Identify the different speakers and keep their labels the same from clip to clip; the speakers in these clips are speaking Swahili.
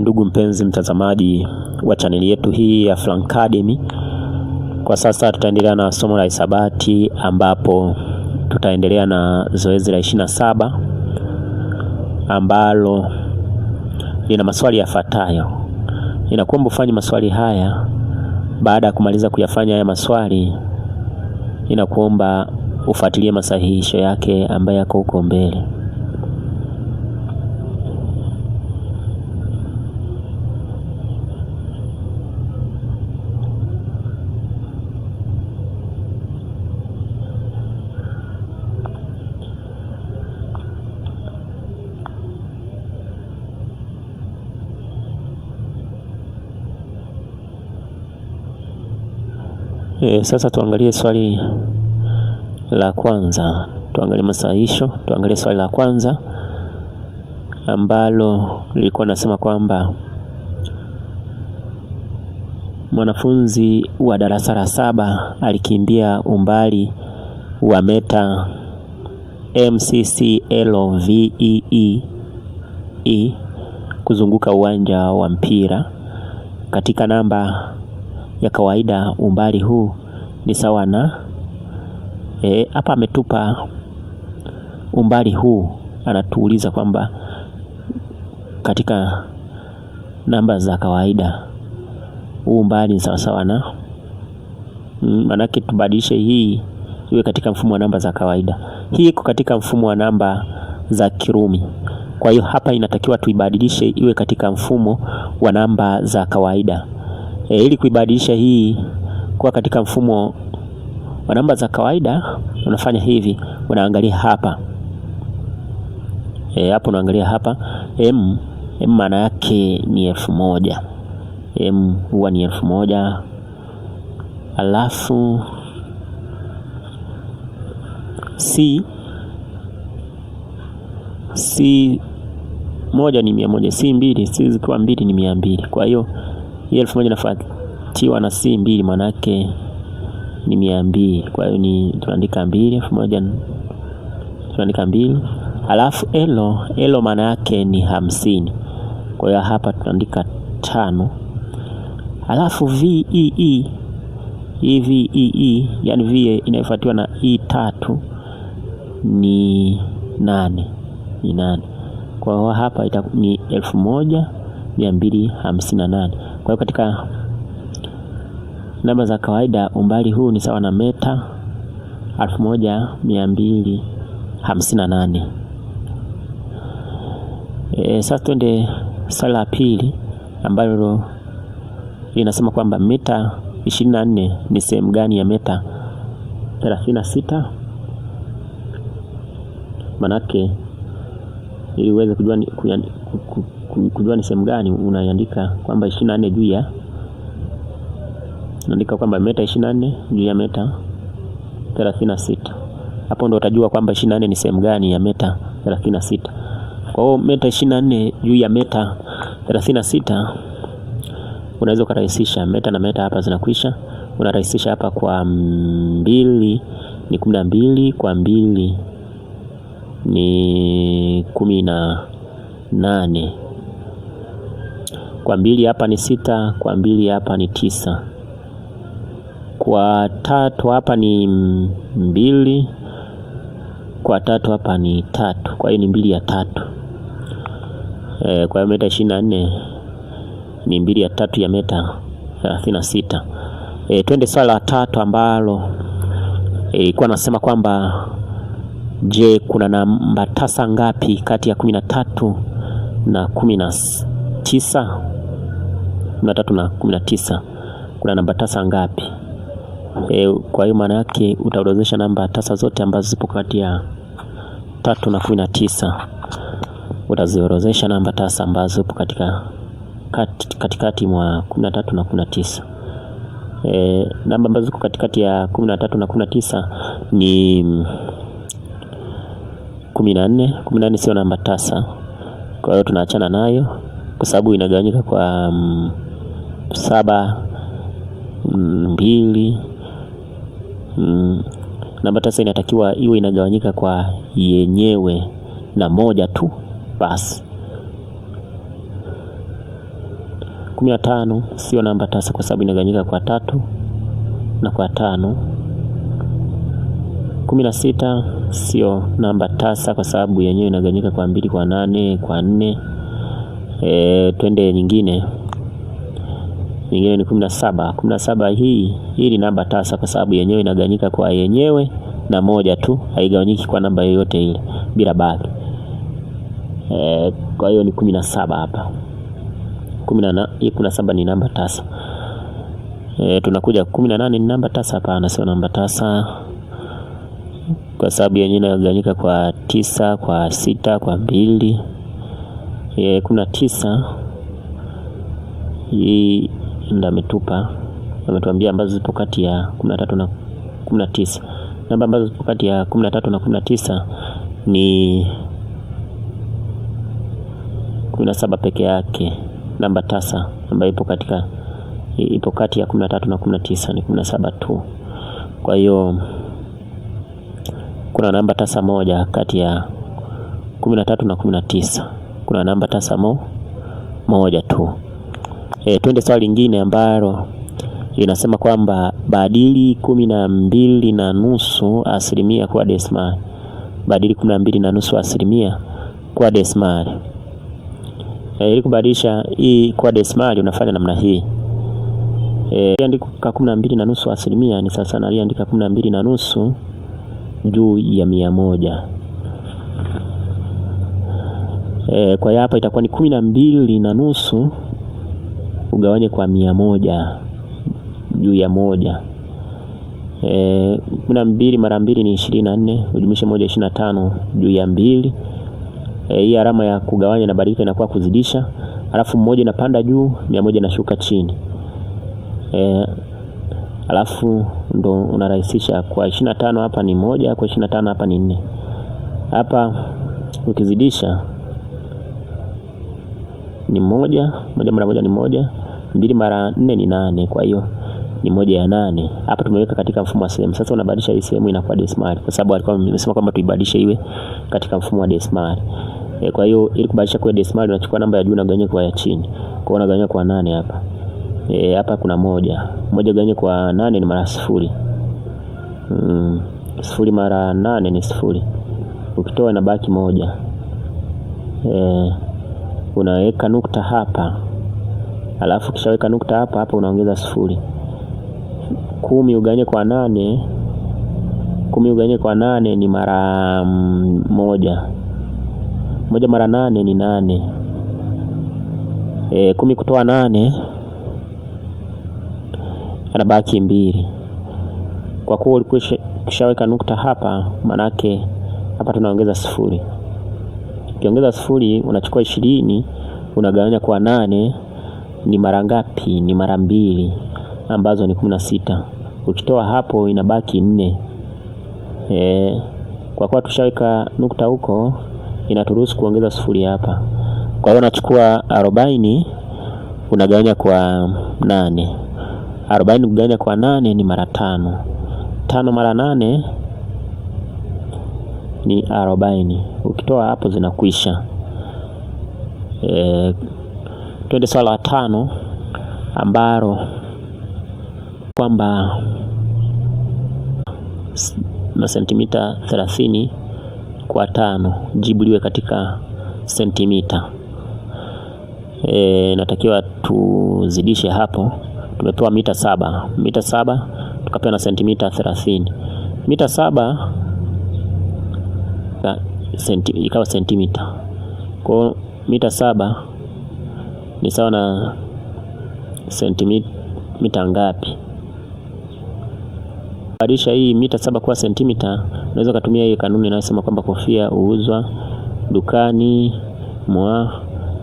Speaker 1: Ndugu mpenzi mtazamaji wa chaneli yetu hii ya Francademy, kwa sasa tutaendelea na somo la hisabati ambapo tutaendelea na zoezi la 27 ambalo lina maswali yafuatayo. Ninakuomba ufanye maswali haya. Baada ya kumaliza kuyafanya haya maswali, ninakuomba ufuatilie masahihisho yake ambayo yako huko mbele. Sasa tuangalie swali la kwanza. Tuangalie masahihisho. Tuangalie swali la kwanza ambalo lilikuwa nasema kwamba mwanafunzi wa darasa la 7 alikimbia umbali wa meta MCCLVEE kuzunguka uwanja wa mpira. Katika namba ya kawaida umbali huu ni sawa na hapa ametupa umbali huu, anatuuliza kwamba katika namba za kawaida huu umbali ni sawa na manake tubadilishe hii iwe katika mfumo wa namba za kawaida. Hii iko katika mfumo wa namba za Kirumi. Kwa hiyo hapa inatakiwa tuibadilishe iwe katika mfumo wa namba za kawaida. Ili kuibadilisha hii kuwa katika mfumo wa namba za kawaida, unafanya hivi, unaangalia hapa. Hapo unaangalia hapa, M maana yake ni 1000. M huwa ni 1000. Alafu C moja ni 100, C mbili, C zikiwa mbili ni 200. Kwa hiyo hii 1000 inafuatiwa na C mbili, maana yake ni 200. Kwa hiyo ni tunaandika 2, 1000 tunaandika 2. Alafu L maana yake ni 50. Kwa hiyo hapa tunaandika 5. Alafu VEE, yani V inayofuatiwa na E3 ni 8, ni 8. Kwa hiyo hapa ni 1258. Kwa hiyo katika namba za kawaida umbali huu ni sawa na meta 1258. Sasa twende swali la pili ambalo linasema kwamba meta 24 ni sehemu gani ya meta 36? Manake ili uweze kujua ni sehemu gani, unaandika kwamba 24 juu ya, unaandika kwamba meta 24 juu ya meta 36. Hapo ndo utajua kwamba 24 ni sehemu gani ya meta 36. Kwa hiyo meta 24 juu ya meta 36 unaweza kurahisisha meta na meta, hapa zinakwisha. Unarahisisha hapa kwa 2 ni 12, kwa 2 ni 18, kwa 2 hapa ni 6, kwa 2 hapa ni 9, kwa 3 hapa ni 2, kwa 3 hapa ni 3. Kwa hiyo ni 2 ya 3. Kwa hiyo meta 24 ni 2 ya 3 ya meta 36. Twende swali la 3 ambalo ilikuwa nasema kwamba je, kuna namba tasa ngapi kati ya 13 na 19? 13 na 19 kuna namba tasa ngapi? Kwa hiyo maana yake utaorodhesha namba tasa zote ambazo zipo kati ya 3 na 19. Utaziorodhesha namba tasa ambazo zipo katikati mwa 13 na 19. Namba ambazo ziko katikati ya 13 na 19 ni 14. 14 sio namba tasa. Kwa hiyo tunaachana nayo kwa sababu inagawanyika kwa 7, 2. Namba tasa inatakiwa iwe inagawanyika kwa yenyewe na 1 tu basi. 15 sio namba tasa kwa sababu inagawanyika kwa 3 na kwa 5. 16 sio namba tasa kwa sababu yenyewe inagawanyika kwa 2, kwa 8, kwa 4. Twende nyingine ni 17. 17 hii ni namba tasa kwa sababu yenyewe inagawanyika kwa yenyewe na moja tu, haigawanyiki kwa namba yoyote ile bila baki. Kwa hiyo ni 17 hapa. 17 ni namba tasa. Tunakuja 18 ni namba tasa. Hapana, sio namba tasa kwa sababu yenyewe inagawanyika kwa 9, kwa 6, kwa 2. 19 hii ndio ametuambia ambazo zipo kati ya 13 na 19. Namba ambazo zipo kati ya 13 na 19 ni 17 peke yake. Namba tasa ambayo ipo kati ya 13 na 19 ni 17 tu. Kwa hiyo kuna namba tasa moja kati ya 13 na 19. Kuna namba tasa moja tu. Twende swali lingine ambalo linasema kwamba badili 12.5 asilimia kwa desimali. Badili 12.5 asilimia kwa desimali. Ili kubadilisha hii kwa desimali unafanya namna hii. Andika 12.5 asilimia ni sasa na andika 12.5 juu ya 100. Kwa hiyo hapa itakuwa ni 12.5 ugawanye kwa 100 juu ya 1. 12 mara 2 ni 24, ujumlishe 1 25 juu ya 2. Hii alama ya kugawanya na badilika inakuwa kuzidisha, alafu 1 inapanda juu, 100 inashuka chini. Alafu ndo unarahisisha kwa 25 hapa ni 1, kwa 25 hapa ni 4. Hapa ukizidisha ni 1 mara 1 ni 1, 2 mara 4 ni 8, kwa hiyo ni 1 ya 8. Hapa tumeweka katika mfumo wa sehemu. Sasa unabadilisha hii sehemu inakuwa desimali kwa sababu alikuwa amesema kwamba tuibadilishe iwe katika mfumo wa desimali. Kwa hiyo ili kubadilisha kwa desimali unachukua namba ya juu na gawanya kwa ya chini. Kwa hiyo unagawanya kwa 8 hapa. Hapa kuna 1 gawanya kwa 8 ni mara 0. 0 mara 8 ni 0. Ukitoa inabaki 1. Unaweka nukta hapa. Alafu kishaweka nukta hapa unaongeza 0. 10 ugawanye kwa 8. 10 ugawanye kwa 8 ni mara 1. 1 mara 8 ni 8. 10 kutoa 8 anabaki 2. Kwa kuwa ulikuwa kishaweka nukta hapa, manake hapa tunaongeza 0. Ukiongeza 0 unachukua 20 unagawanya kwa 8 ni mara ngapi? Ni mara 2 ambazo ni 16. Ukitoa hapo inabaki 4. Kwa kuwa tushaweka nukta huko inaturuhusu kuongeza 0 hapa. Kwa hiyo unachukua 40 unagawanya kwa 8. 40 kugawanya kwa 8 ni mara 5. 5 mara 8 ni 40. Ukitoa hapo zinakwisha. Twende swala la 5 ambalo kwamba na sentimita 30 kwa 5 jibu liwe katika sentimita. Natakiwa tuzidishe hapo. Tumepewa mita 7. Mita 7 tukapewa na sentimita 30. Mita 7 ikawa sentimita. Kwa mita 7 ni sawa na sentimita ngapi? Badilisha hii mita 7 kwa sentimita, unaweza kutumia hii kanuni inayosema kwamba kofia huuzwa dukani mwa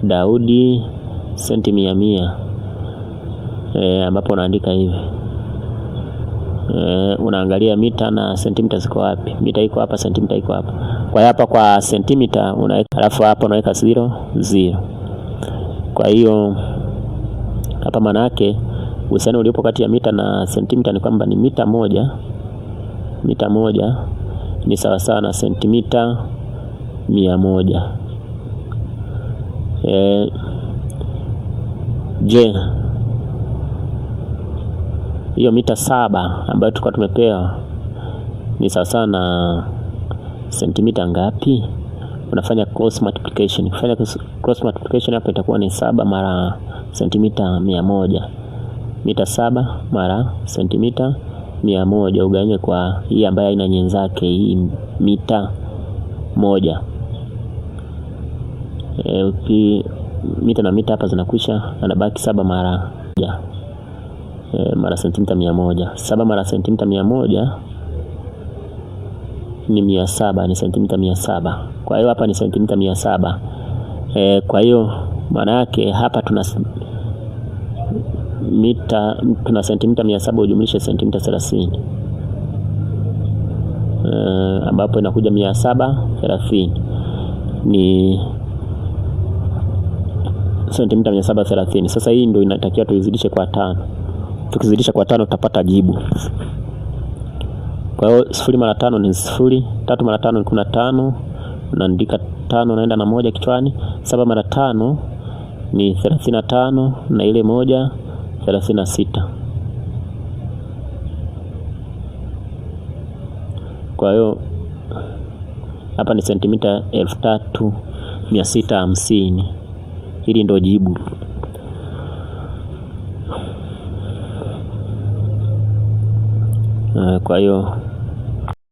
Speaker 1: Daudi senti 100. Ambapo unaandika hivi. Unaangalia mita na sentimita ziko wapi. Mita iko hapa, sentimita iko hapa. Kwa hapa kwa sentimita unaweka, alafu hapa unaweka 0. Kwa hiyo hapa maana yake uhusiano uliopo kati ya mita na sentimita ni kwamba ni mita moja ni sawa sawa na sentimita 100. Je, hiyo mita 7 ambayo tulikuwa tumepewa ni sawa na sentimita ngapi? Unafanya cross multiplication. Kufanya cross multiplication hapa itakuwa ni 7 mara sentimita 100. Mita 7 mara sentimita 100 ugawanye kwa hii ambayo ina nyenzake, hii mita 1. Mita na mita hapa zinakwisha, anabaki 7 mara mara sentimita 100. 7 mara sentimita 100 ni 700, ni sentimita 700. Kwa hiyo hapa ni sentimita 700. Kwa hiyo maana yake hapa tuna sentimita 700 ujumlishe sentimita 30, ambapo inakuja 730 ni sentimita 730. Sasa hii ndio inatakiwa tuizidishe kwa 5. Tukizidisha kwa 5 tutapata jibu. Kwa hiyo 0 mara 5 ni 0, 3 mara 5 ni 15, unaandika 5 naenda na 1 kichwani. 7 mara 5 ni 35 na ile 1 36. Kwa hiyo hapa ni sentimita 3650. Hili ndio jibu. Kwa hiyo